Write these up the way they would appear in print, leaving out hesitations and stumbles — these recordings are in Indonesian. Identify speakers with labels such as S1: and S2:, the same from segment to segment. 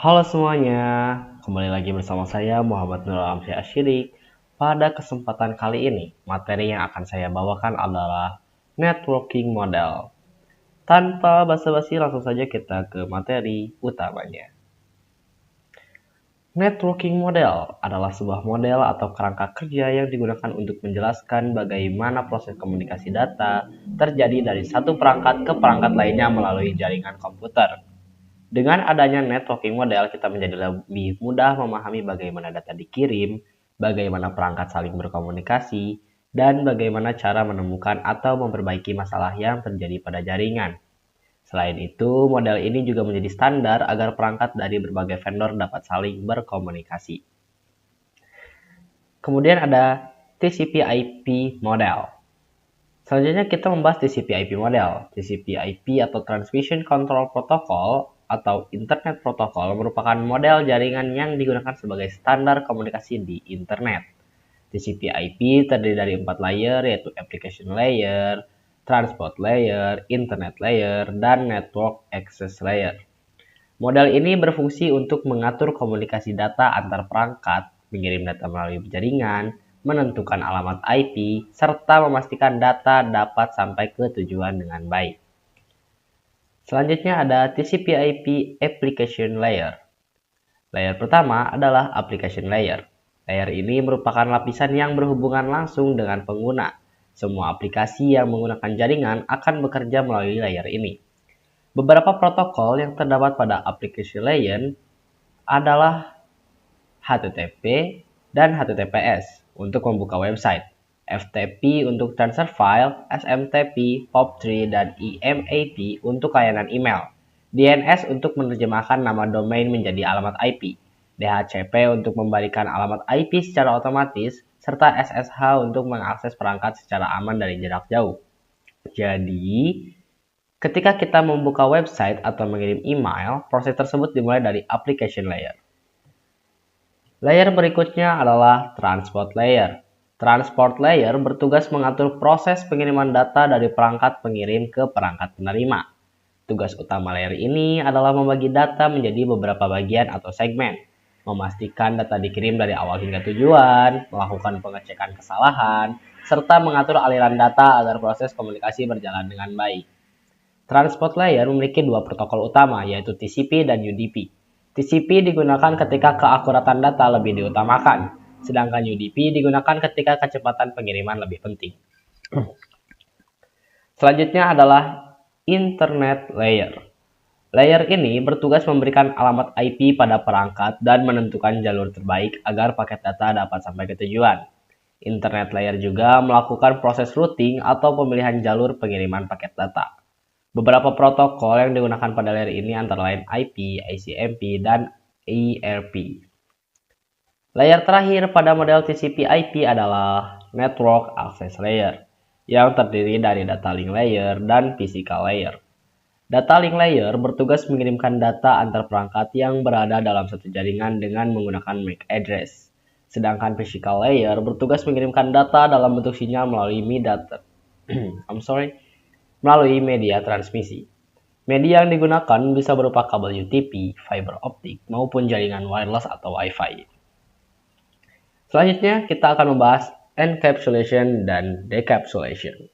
S1: Halo semuanya, kembali lagi bersama saya Muhammad Nurul Amsyah Asyirik. Pada kesempatan kali ini, materi yang akan saya bawakan adalah networking model. Tanpa basa-basi langsung saja kita ke materi utamanya. Networking model adalah sebuah model atau kerangka kerja yang digunakan untuk menjelaskan bagaimana proses komunikasi data terjadi dari satu perangkat ke perangkat lainnya melalui jaringan komputer. Dengan adanya networking model, kita menjadi lebih mudah memahami bagaimana data dikirim, bagaimana perangkat saling berkomunikasi, dan bagaimana cara menemukan atau memperbaiki masalah yang terjadi pada jaringan. Selain itu, model ini juga menjadi standar agar perangkat dari berbagai vendor dapat saling berkomunikasi. Kemudian ada TCP/IP model. Selanjutnya kita membahas TCP/IP model. TCP/IP atau Transmission Control Protocol atau Internet Protocol merupakan model jaringan yang digunakan sebagai standar komunikasi di internet. TCP/IP terdiri dari 4 layer, yaitu Application Layer, Transport Layer, Internet Layer, dan Network Access Layer. Model ini berfungsi untuk mengatur komunikasi data antar perangkat, mengirim data melalui jaringan, menentukan alamat IP, serta memastikan data dapat sampai ke tujuan dengan baik. Selanjutnya ada TCP/IP Application Layer. Layer pertama adalah Application Layer. Layer ini merupakan lapisan yang berhubungan langsung dengan pengguna. Semua aplikasi yang menggunakan jaringan akan bekerja melalui layer ini. Beberapa protokol yang terdapat pada Application Layer adalah HTTP dan HTTPS untuk membuka website, FTP untuk transfer file, SMTP, POP3, dan IMAP untuk layanan email, DNS untuk menerjemahkan nama domain menjadi alamat IP, DHCP untuk membalikan alamat IP secara otomatis, serta SSH untuk mengakses perangkat secara aman dari jarak jauh. Jadi, ketika kita membuka website atau mengirim email, proses tersebut dimulai dari application layer. Layer berikutnya adalah Transport Layer. Transport Layer bertugas mengatur proses pengiriman data dari perangkat pengirim ke perangkat penerima. Tugas utama layer ini adalah membagi data menjadi beberapa bagian atau segmen, memastikan data dikirim dari awal hingga tujuan, melakukan pengecekan kesalahan, serta mengatur aliran data agar proses komunikasi berjalan dengan baik. Transport Layer memiliki dua protokol utama, yaitu TCP dan UDP. TCP digunakan ketika keakuratan data lebih diutamakan, sedangkan UDP digunakan ketika kecepatan pengiriman lebih penting. Selanjutnya adalah Internet Layer. Layer ini bertugas memberikan alamat IP pada perangkat dan menentukan jalur terbaik agar paket data dapat sampai ke tujuan. Internet Layer juga melakukan proses routing atau pemilihan jalur pengiriman paket data. Beberapa protokol yang digunakan pada layer ini antara lain IP, ICMP, dan ERP. Layer terakhir pada model TCP/IP adalah Network Access Layer, yang terdiri dari Data Link Layer dan Physical Layer. Data Link Layer bertugas mengirimkan data antar perangkat yang berada dalam satu jaringan dengan menggunakan MAC address. Sedangkan Physical Layer bertugas mengirimkan data dalam bentuk sinyal melalui media transmisi. Media yang digunakan bisa berupa kabel UTP, fiber optik, maupun jaringan wireless atau Wi-Fi. Selanjutnya, kita akan membahas encapsulation dan decapsulation.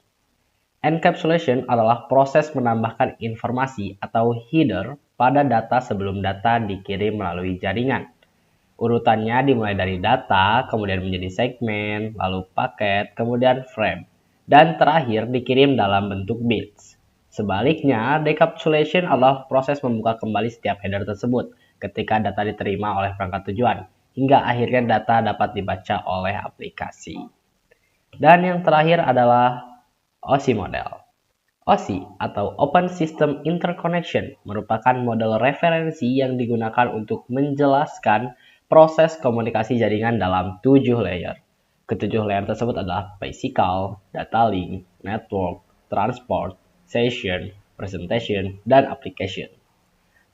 S1: Encapsulation adalah proses menambahkan informasi atau header pada data sebelum data dikirim melalui jaringan. Urutannya dimulai dari data, kemudian menjadi segmen, lalu paket, kemudian frame, dan terakhir dikirim dalam bentuk bits. Sebaliknya, decapsulation adalah proses membuka kembali setiap header tersebut ketika data diterima oleh perangkat tujuan, hingga akhirnya data dapat dibaca oleh aplikasi. Dan yang terakhir adalah OSI model. OSI atau Open System Interconnection merupakan model referensi yang digunakan untuk menjelaskan proses komunikasi jaringan dalam 7 layer. Ketujuh layer tersebut adalah Physical, Data Link, Network, Transport, Session, Presentation, dan Application.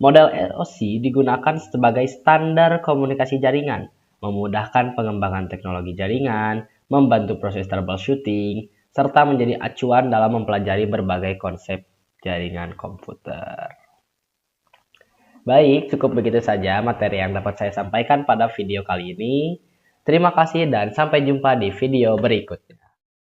S1: Model OSI digunakan sebagai standar komunikasi jaringan, memudahkan pengembangan teknologi jaringan, membantu proses troubleshooting, serta menjadi acuan dalam mempelajari berbagai konsep jaringan komputer. Baik, cukup begitu saja materi yang dapat saya sampaikan pada video kali ini. Terima kasih dan sampai jumpa di video berikutnya.